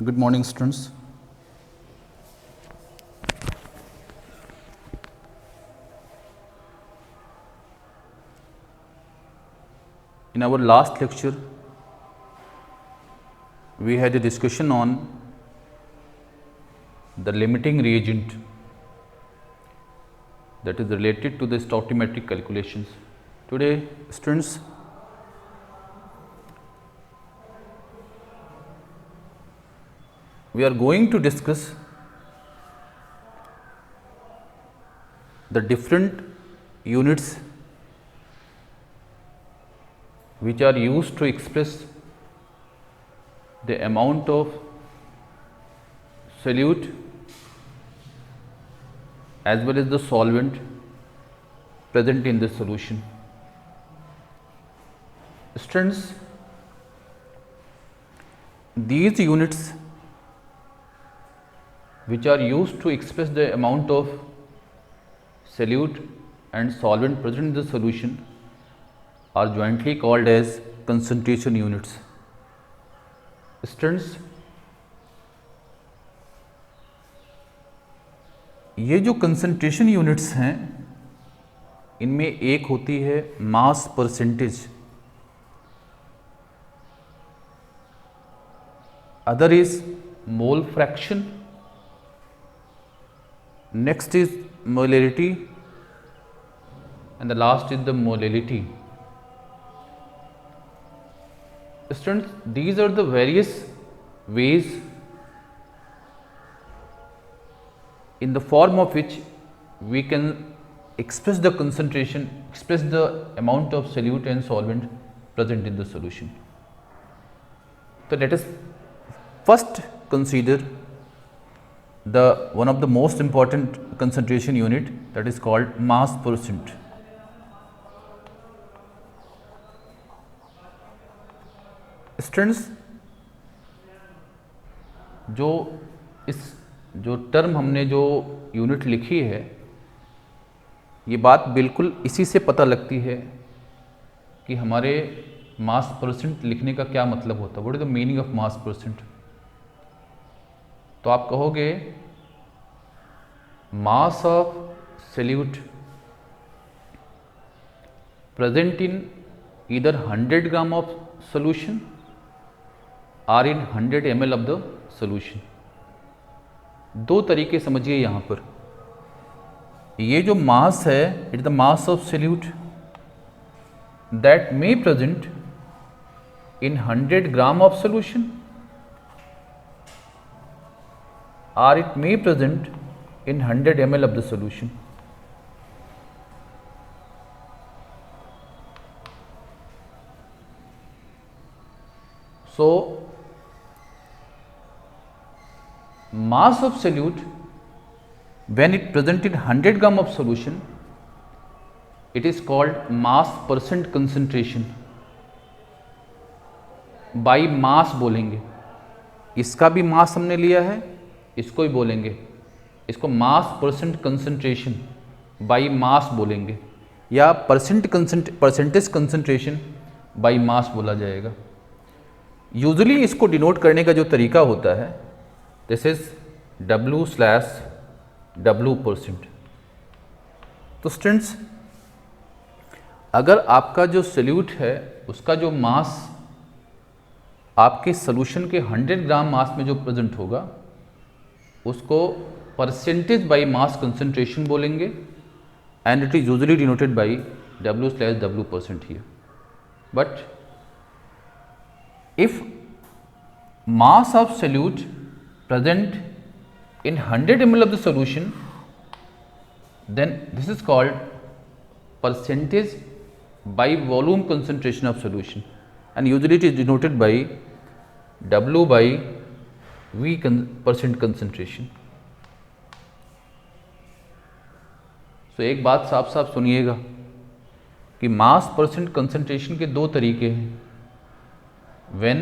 Good morning, students. In our last lecture, we had a discussion on the limiting reagent that is related to the stoichiometric calculations. Today, students, we are going to discuss the different units which are used to express the amount of solute as well as the solvent present in the solution. Students, these units which are used to express the amount of solute and solvent present in the solution are jointly called as concentration units. Students, ये जो concentration units हैं इनमें एक होती है mass percentage, other is mole fraction, next is molarity and the last is the molality. Students, these are the various ways in the form of which we can express the concentration, express the amount of solute and solvent present in the solution. So let us first consider the one of the most important concentration unit, that is called mass percent. Students, जो term हमने जो unit लिखी है, ये बात बिल्कुल इसी से पता लगती है कि हमारे मास परसेंट लिखने का क्या मतलब होता है. What is the meaning of mass percent? तो आप कहोगे mass of solute present in either 100 gram of solution or in 100 ml of the solution. दो तरीके समझिए यहाँ पर. ये जो मास है, it is the mass of solute that may present in 100 gram of solution or it may present in 100 ml of the solution. So, mass of solute when it present in 100 gram of solution, it is called mass percent concentration. by mass बोलेंगे, इसका भी मास हमने लिया है, इसको ही बोलेंगे, इसको मास percent concentration by mass बोलेंगे या परसेंटेज कंसंट्रेशन बाई मास बोला जाएगा. यूजुअली इसको डिनोट करने का जो तरीका होता है, दिस इज W/W%. तो स्टूडेंट्स, अगर आपका जो सोल्यूट है उसका जो मास आपके सोल्यूशन के 100 ग्राम मास में जो प्रेजेंट होगा उसको परसेंटेज बाई मास कंसंट्रेशन बोलेंगे and it is usually denoted by W/W% here. But if mass of solute present in 100 ml of the solution, then this is called percentage by volume concentration of solution and usually it is denoted by W/V percent concentration. So एक बात साफ साफ सुनिएगा कि मास percent concentration के दो तरीके हैं. When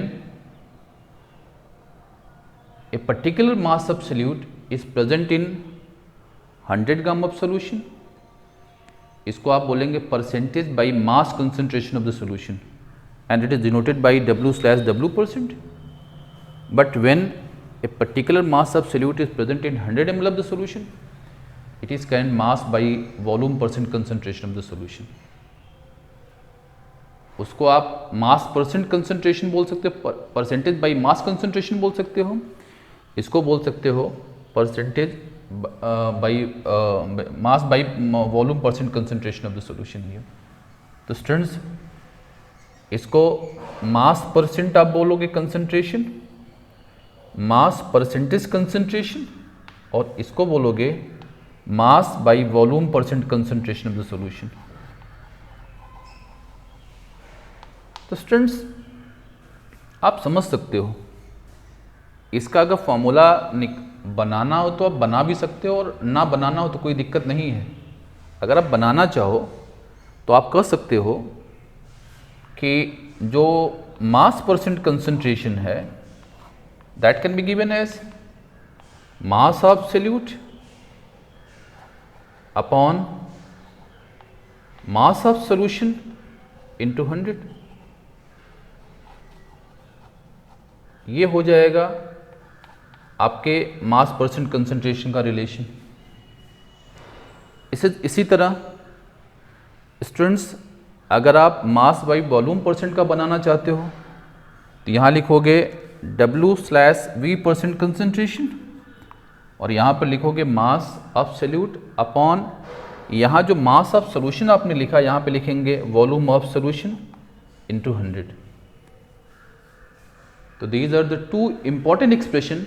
a particular mass of solute is present in 100 gram of solution, इसको आप बोलेंगे percentage by mass concentration of the solution and it is denoted by W/W%. But when a particular mass of solute is present in 100 ml of the solution, it is current mass by volume percent concentration of the solution. उसको आप मास percent concentration बोल सकते हो, percentage by mass concentration बोल सकते हो, इसको बोल सकते हो percentage by mass by volume percent concentration of the solution here. तो स्टूडेंट्स इसको मास परसेंट आप बोलोगे कंसंट्रेशन, मास परसेंटेज कंसंट्रेशन, और इसको बोलोगे mass by volume percent concentration of the solution. तो स्टूडेंट्स आप समझ सकते हो, इसका अगर फॉर्मूला बनाना हो तो आप बना भी सकते हो और ना बनाना हो तो कोई दिक्कत नहीं है. अगर आप बनाना चाहो तो आप कह सकते हो कि जो मास परसेंट कंसंट्रेशन है that can be given as mass of solute upon mass of solution into 100. ये हो जाएगा आपके मास परसेंट कंसंट्रेशन का रिलेशन. इसी तरह स्टूडेंट्स अगर आप मास बाई वॉल्यूम परसेंट का बनाना चाहते हो तो यहाँ लिखोगे W/V परसेंट कंसंट्रेशन और यहाँ पर लिखोगे मास ऑफ सॉल्यूट अपॉन यहाँ जो मास ऑफ सॉल्यूशन आपने लिखा यहाँ पे लिखेंगे volume of solution into 100. So these are the two important expression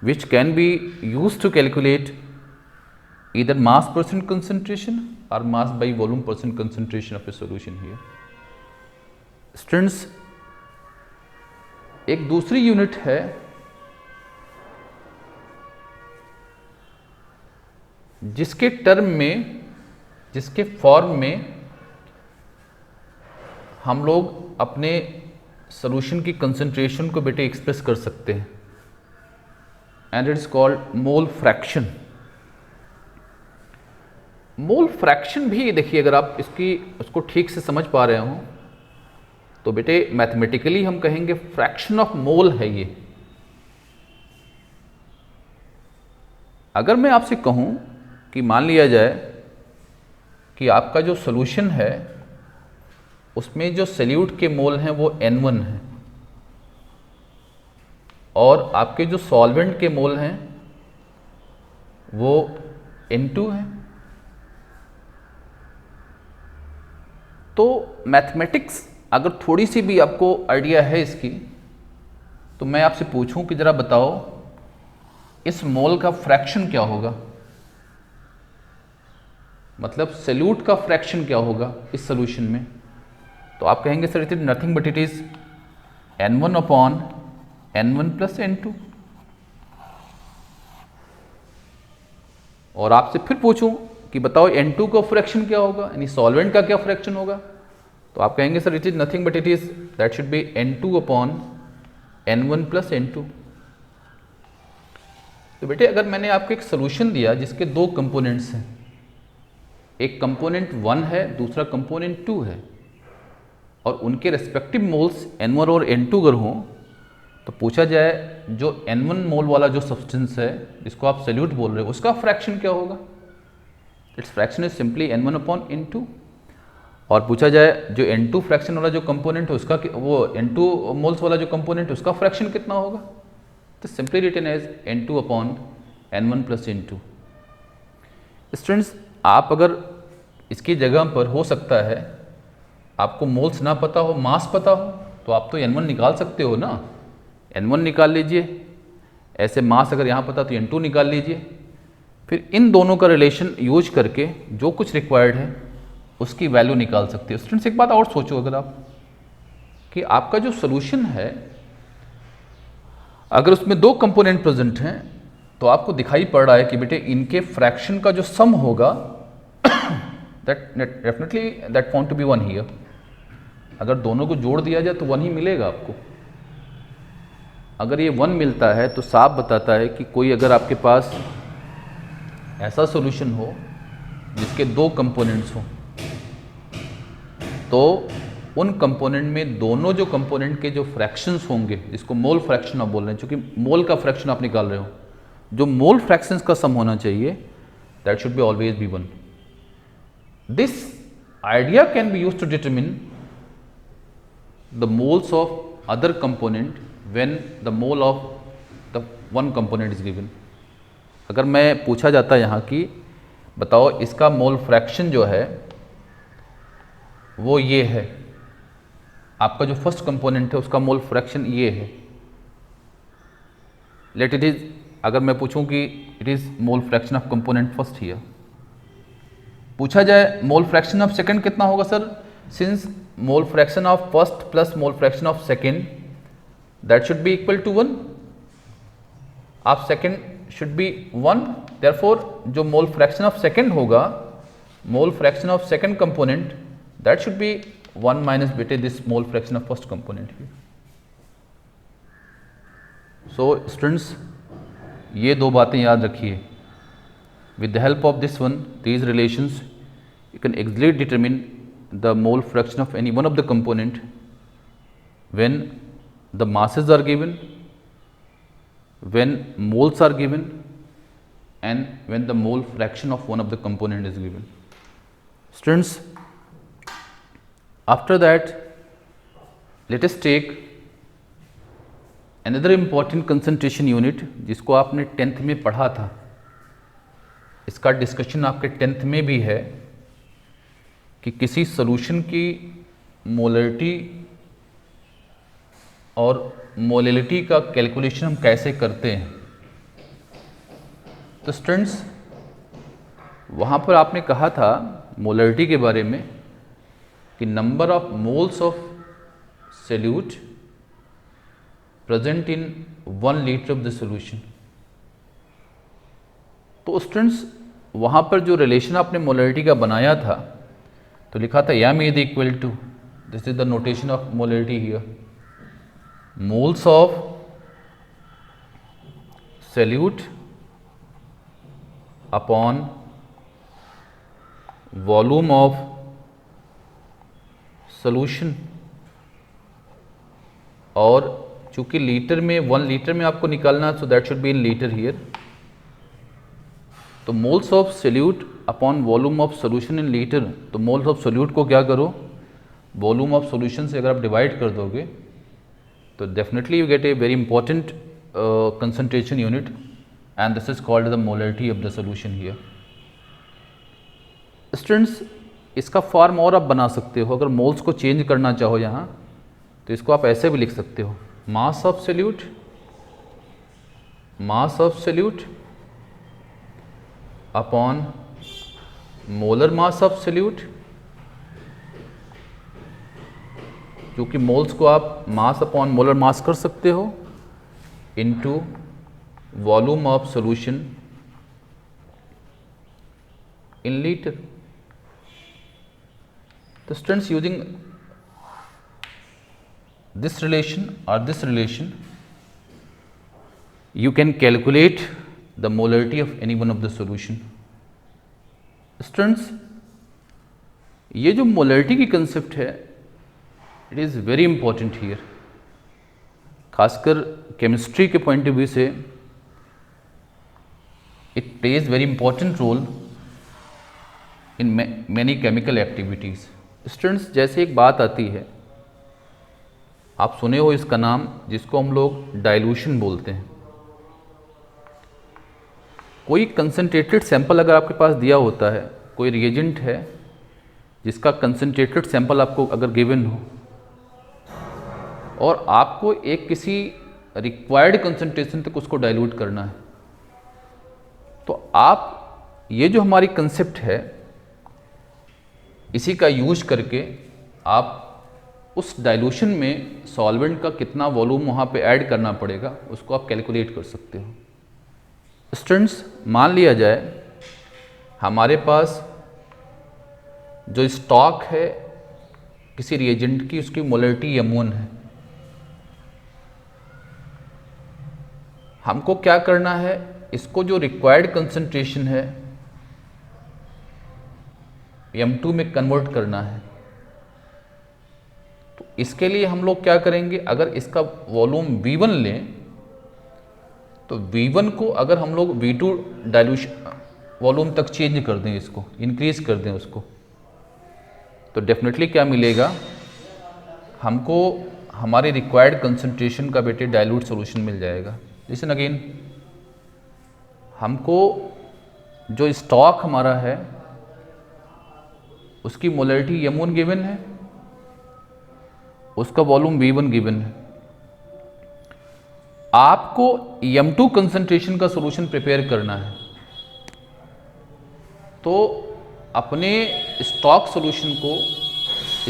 which can be used to calculate either mass percent concentration or mass by volume percent concentration of a solution here. Students एक दूसरी unit है जिसके term में, जिसके form में हम लोग अपने सॉल्यूशन की कंसंट्रेशन को बेटे एक्सप्रेस कर सकते हैं, and it is called mole fraction. Mole fraction भी देखिए अगर आप उसको ठीक से समझ पा रहे हो तो बेटे मैथमेटिकली हम कहेंगे फ्रैक्शन ऑफ मोल है ये. अगर मैं आपसे कहूं कि मान लिया जाए कि आपका जो सॉल्यूशन है उसमें जो सॉल्यूट के मोल हैं वो N1 है और आपके जो सॉल्वेंट के मोल हैं वो N2 है. तो मैथमेटिक्स अगर थोड़ी सी भी आपको आइडिया है इसकी तो मैं आपसे पूछूं कि ज़रा बताओ इस मोल का फ्रैक्शन क्या होगा, मतलब सॉल्यूट का फ्रैक्शन क्या होगा इस सॉल्यूशन में. तो आप कहेंगे sir it is nothing but it is N1 upon N1 plus N2. और आपसे फिर पूछूं कि बताओ N2 का फ्रैक्शन क्या होगा, यानी सॉल्वेंट का क्या फ्रैक्शन होगा, तो आप कहेंगे sir it is nothing but it is that should B N2 upon N1 plus N2. तो बेटे अगर मैंने आपको एक सोल्यूशन दिया जिसके दो कंपोनेंट्स हैं, एक कंपोनेंट 1 है दूसरा कंपोनेंट 2 है, और उनके रेस्पेक्टिव मोल्स N1 और N2 अगर हों तो पूछा जाए जो N1 मोल वाला जो सब्सटेंस है जिसको आप सॉल्यूट बोल रहे हो उसका फ्रैक्शन क्या होगा. It's fraction is simply N1 upon N2. और पूछा जाए जो N2 फ्रैक्शन वाला जो कंपोनेंट है उसका, वो N2 मोल्स वाला जो कंपोनेंट है उसका फ्रैक्शन कितना होगा, तो simply written as N2 upon N1 plus N2. Students आप अगर इसकी जगह पर हो सकता है आपको मोल्स ना पता हो मास पता हो तो आप तो N1 निकाल सकते हो ना, N1 निकाल लीजिए. ऐसे मास अगर यहाँ पता तो N2 निकाल लीजिए. फिर इन दोनों का रिलेशन यूज करके जो कुछ रिक्वायर्ड है उसकी वैल्यू निकाल सकते हो. स्टूडेंट्स एक बात और सोचो, अगर आप कि आपका जो सोल्यूशन है अगर उसमें दो कंपोनेंट प्रेजेंट हैं तो आपको दिखाई पड़ रहा है कि बेटे इनके फ्रैक्शन का जो सम होगा that definitely that found to be 1 here. अगर दोनों को जोड़ दिया जाए तो 1 ही मिलेगा आपको. अगर ये 1 मिलता है तो साफ बताता है कि कोई अगर आपके पास ऐसा सॉल्यूशन हो जिसके दो कंपोनेंट्स हों तो उन कंपोनेंट में दोनों जो कंपोनेंट के जो फ्रैक्शंस होंगे, जिसको मोल फ्रैक्शन आप बोल रहे हैं, क्योंकि मोल का फ्रैक्शन आप निकाल रहे हो, जो मोल फ्रैक्शंस का सम होना चाहिए, that should be always be 1. This idea can be used to determine the moles of other component when the mole of the one component is given. अगर मैं पूछा जाता है यहाँ कि बताओ इसका मोल फ्रैक्शन जो है वो ये है, आपका जो फर्स्ट कंपोनेंट है उसका मोल फ्रैक्शन ये है, लेट इट इज, अगर मैं पूछूं कि it is mole fraction of component first here, पूछा जाए मोल फ्रैक्शन ऑफ सेकंड कितना होगा sir, since mole fraction of first plus mole fraction of second that should be equal to 1, आप second should be 1, therefore जो मोल fraction of second होगा, mole fraction of second component that should be 1 minus बेटे this mole fraction of first component here. So students, ये दो बातें याद रखिए. With the help of this one, these relations, you can easily determine the mole fraction of any one of the component when the masses are given, when moles are given, and when the mole fraction of one of the component is given. Students, after that, let us take another important concentration unit जिसको आपने 10th में पढ़ा था. इसका discussion आपके 10th में भी है कि किसी सॉल्यूशन की मोलरिटी और मोलिलिटी का कैलकुलेशन हम कैसे करते हैं. तो स्टूडेंट्स, वहाँ पर आपने कहा था मोलरिटी के बारे में कि number of moles of solute present in 1 litre of the solution. तो स्टूडेंट्स, वहाँ पर जो रिलेशन आपने मोलरिटी का बनाया था तो लिखा था m is equal to, this is the notation of molarity here, moles of solute upon volume of solution. और चूंकि लीटर में 1 लीटर में आपको निकालना, so that should be in litre here. तो moles of solute upon volume of solution in litre, तो moles of solute को क्या करो, वॉल्यूम ऑफ सॉल्यूशन से अगर आप डिवाइड कर दोगे तो definitely you get a very important concentration unit, and this is called the molarity of the solution here. Students, इसका फॉर्म और आप बना सकते हो. अगर मोल्स को चेंज करना चाहो यहाँ, तो इसको आप ऐसे भी लिख सकते हो, mass of solute, mass of solute upon molar mass of solute. क्योंकि मोल्स को आप मास अपॉन मोलर मास कर सकते हो, into volume of solution in litre. तो students, using this relation or this relation, you can calculate the molarity of any one of the solution. Students, ये जो molarity की concept है, it is very important here. खासकर chemistry के point of view से it plays very important role in many chemical activities. Students, जैसे एक बात आती है, आप सुने हो इसका नाम, जिसको हम लोग डाइल्यूशन बोलते हैं. कोई कंसंट्रेटेड सैंपल अगर आपके पास दिया होता है, कोई रिएजेंट है जिसका कंसंट्रेटेड सैंपल आपको अगर गिवन हो, और आपको एक किसी रिक्वायर्ड कंसंट्रेशन तक उसको डाइल्यूट करना है, तो आप ये जो हमारी कंसेप्ट है, इसी का यूज करके आप उस डाइल्यूशन में सॉल्वेंट का कितना वॉल्यूम वहाँ पे ऐड करना पड़ेगा, उसको आप कैलकुलेट कर सकते हो. स्टूडेंट्स, मान लिया जाए हमारे पास जो स्टॉक है किसी रिएजेंट की, उसकी मोलरिटी m1 है. हमको क्या करना है, इसको जो रिक्वायर्ड कंसंट्रेशन है m2 में कन्वर्ट करना है. तो इसके लिए हम लोग क्या करेंगे, अगर इसका वॉल्यूम V1 लें तो V1 को अगर हम लोग V2 डाइल्यूशन वॉल्यूम तक चेंज कर दें, इसको इंक्रीज कर दें उसको, तो डेफिनेटली क्या मिलेगा हमको, हमारे रिक्वायर्ड कंसंट्रेशन का बेटे डाइल्यूट सॉल्यूशन मिल जाएगा। लिसन अगेन, हमको जो स्टॉक हमारा है उसकी मोलैरिटी M1 गिवन है, उसका वॉल्यूम V1 गिवन है। आपको M2 कंसंट्रेशन का सॉल्यूशन प्रिपेयर करना है, तो अपने स्टॉक सॉल्यूशन को,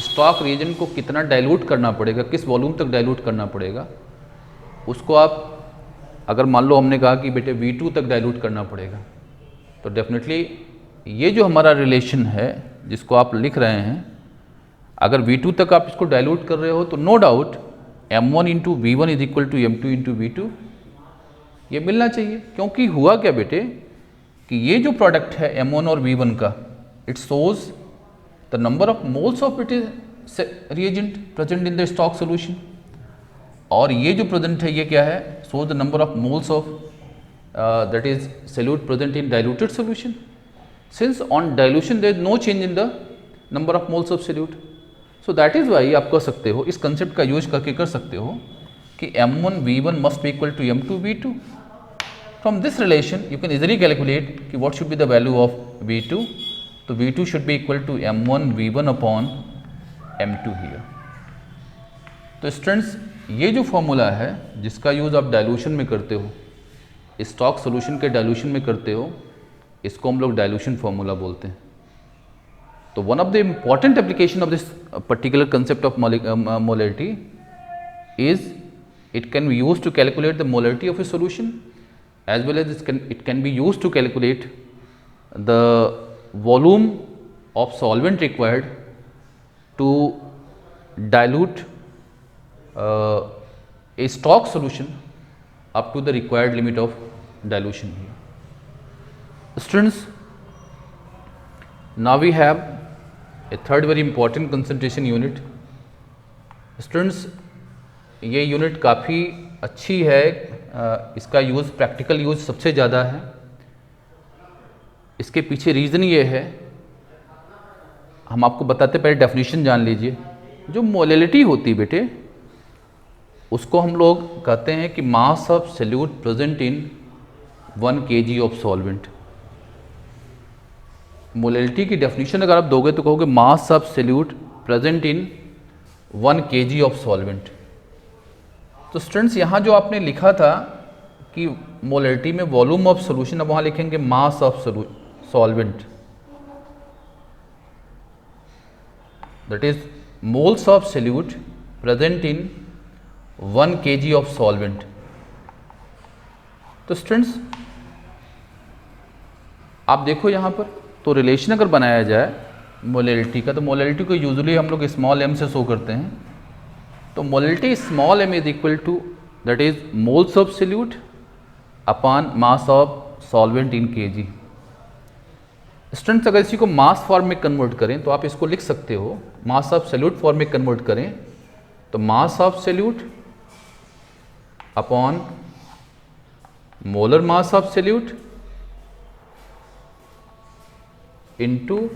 स्टॉक रिएजेंट को कितना डाइल्यूट करना पड़ेगा, किस वॉल्यूम तक डाइल्यूट करना पड़ेगा, उसको आप अगर मान लो हमने कहा कि बेटे V2 तक डाइल्यूट करना पड़ेगा, तो डेफिनेटली ये जो हमारा रिलेशन है जिसको आप लिख रहे हैं, अगर V2 तक आप इसको डाइल्यूट कर रहे हो तो no doubt M1 into V1 is equal to M2 into V2 ये मिलना चाहिए। क्योंकि हुआ क्या बेटे कि ये जो प्रोडक्ट है M1 और V1 का, it shows the number of moles of it is reagent present in the stock solution, और ये जो प्रेजेंट है ये क्या है, shows the number of moles of that is solute present in diluted solution. Since on dilution there is no change in the number of moles of solute, so that is why आप कर सकते हो, इस concept का use करके कर सकते हो कि M1 V1 must be equal to M2 V2। From this relation you can easily calculate कि what should be the value of V2, तो V2 should be equal to M1 V1 upon M2 here. तो students ये जो formula है जिसका use आप dilution में करते हो, स्टॉक सॉल्यूशन के डाइल्यूशन में करते हो, इसको हम लोग डाइल्यूशन फॉर्मूला बोलते हैं। तो one of the important application of this particular concept of molarity is it can be used to calculate the molarity of a solution, as well as it can be used to calculate the volume of solvent required to dilute a stock solution up to the required limit of dilution here. Students, now we have a third very important concentration unit. Students, ये unit काफ़ी अच्छी है, इसका use, practical use सबसे ज़्यादा है। इसके पीछे रीज़न ये है, हम आपको बताते पहले डेफिनेशन जान लीजिए। जो मोलैरिटी होती है बेटे, उसको हम लोग कहते हैं कि मास of solute present in 1 kg of solvent. Molarity की डेफिनेशन अगर आप दोगे तो कहोगे मास of solute present in 1 kg of solvent. तो स्टूडेंट्स यहाँ जो आपने लिखा था कि मोलैरिटी में वॉल्यूम ऑफ सॉल्यूशन, अब वहाँ लिखेंगे मास of solvent, that is moles of solute present in 1 kg of solvent. तो स्टूडेंट्स आप देखो यहाँ पर, तो रिलेशन अगर बनाया जाए मोलैरिटी का, तो मोलैरिटी को यूजुअली हम लोग स्मॉल m से शो करते हैं। तो molarity small m is equal to that is moles of solute upon mass of solvent in kg। Students अगर इसी को मास फॉर्म में कन्वर्ट करें तो आप इसको लिख सकते हो, मास ऑफ सोल्यूट फॉर्म में कन्वर्ट करें तो मास of solute upon molar mass of solute into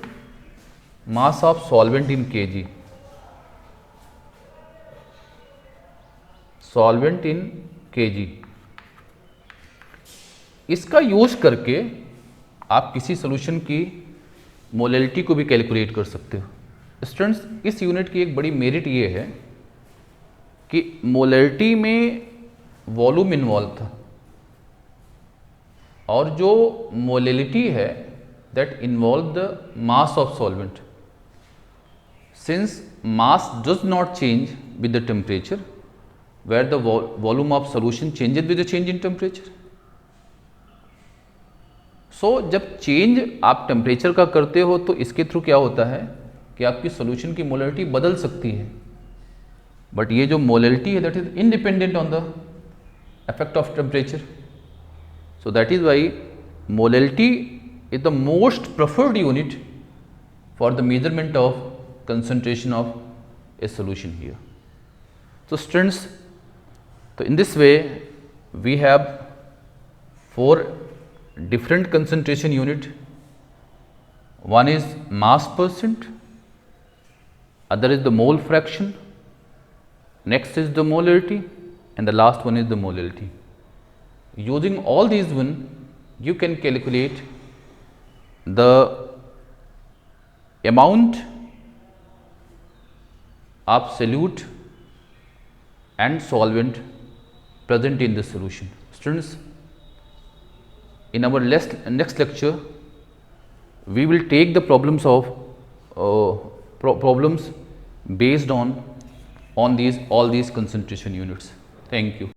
mass of solvent in kg, solvent in kg। इसका यूज करके आप किसी सॉल्यूशन की मोलैरिटी को भी कैलकुलेट कर सकते हो। स्टूडेंट्स इस यूनिट की एक बड़ी मेरिट ये है कि मोलैरिटी में वॉल्यूम इन्वॉल्व था, और जो मोलैरिटी है that involve the mass of solvent. Since mass does not change with the temperature, where the volume of solution changes with the change in temperature. So जब change आप temperature का करते हो तो इसके थ्रू क्या होता है कि आपकी सॉल्यूशन की मोलैरिटी बदल सकती है, बट ये जो मोलैरिटी है that is independent on the effect of temperature. So that is why molarity is the most preferred unit for the measurement of concentration of a solution here. So students, so in this way we have 4 different concentration unit. One is mass percent, other is the mole fraction, next is the molarity, and the last one is the molality. Using all these one, you can calculate the amount of solute and solvent present in the solution. Students, in our next lecture, we will take the problems of problems based on all these concentration units. Thank you.